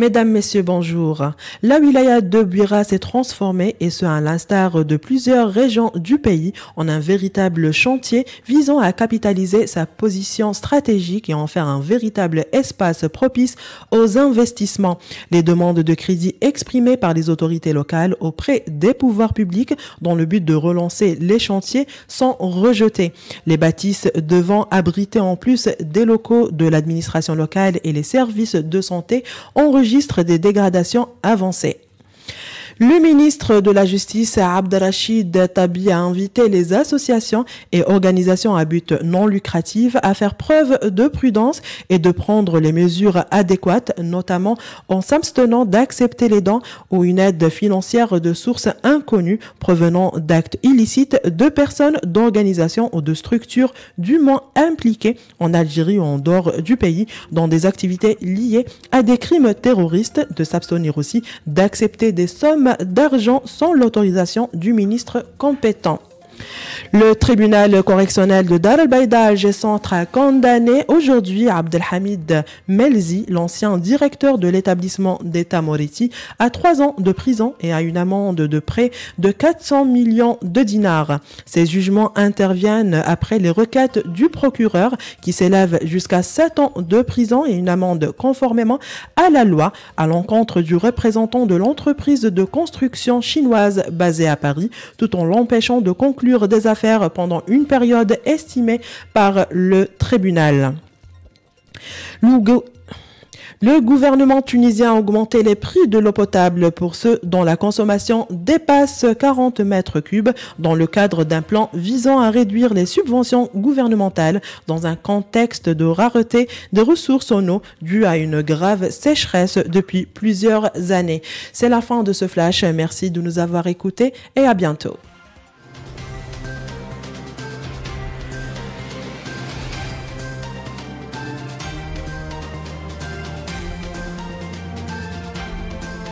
Mesdames, Messieurs, bonjour. La wilaya de Buira s'est transformée, et ce à l'instar de plusieurs régions du pays, en un véritable chantier visant à capitaliser sa position stratégique et en faire un véritable espace propice aux investissements. Les demandes de crédit exprimées par les autorités locales auprès des pouvoirs publics dans le but de relancer les chantiers sont rejetées. Les bâtisses devant abriter en plus des locaux de l'administration locale et les services de santé enregistrent des dégradations avancées. Le ministre de la Justice, Abdelrachid Tabi, a invité les associations et organisations à but non lucratif à faire preuve de prudence et de prendre les mesures adéquates, notamment en s'abstenant d'accepter les dons ou une aide financière de sources inconnues provenant d'actes illicites de personnes, d'organisations ou de structures dûment impliquées en Algérie ou en dehors du pays dans des activités liées à des crimes terroristes, de s'abstenir aussi d'accepter des sommes d'argent sans l'autorisation du ministre compétent. Le tribunal correctionnel de Dar el-Baïda Alger-Centre a condamné aujourd'hui Abdelhamid Melzi, l'ancien directeur de l'établissement d'État Moriti, à 3 ans de prison et à une amende de près de 400 millions de dinars. Ces jugements interviennent après les requêtes du procureur qui s'élèvent jusqu'à 7 ans de prison et une amende conformément à la loi à l'encontre du représentant de l'entreprise de construction chinoise basée à Paris, tout en l'empêchant de conclure des affaires pendant une période estimée par le tribunal. Le gouvernement tunisien a augmenté les prix de l'eau potable pour ceux dont la consommation dépasse 40 mètres cubes dans le cadre d'un plan visant à réduire les subventions gouvernementales dans un contexte de rareté des ressources en eau due à une grave sécheresse depuis plusieurs années. C'est la fin de ce flash. Merci de nous avoir écoutés et à bientôt.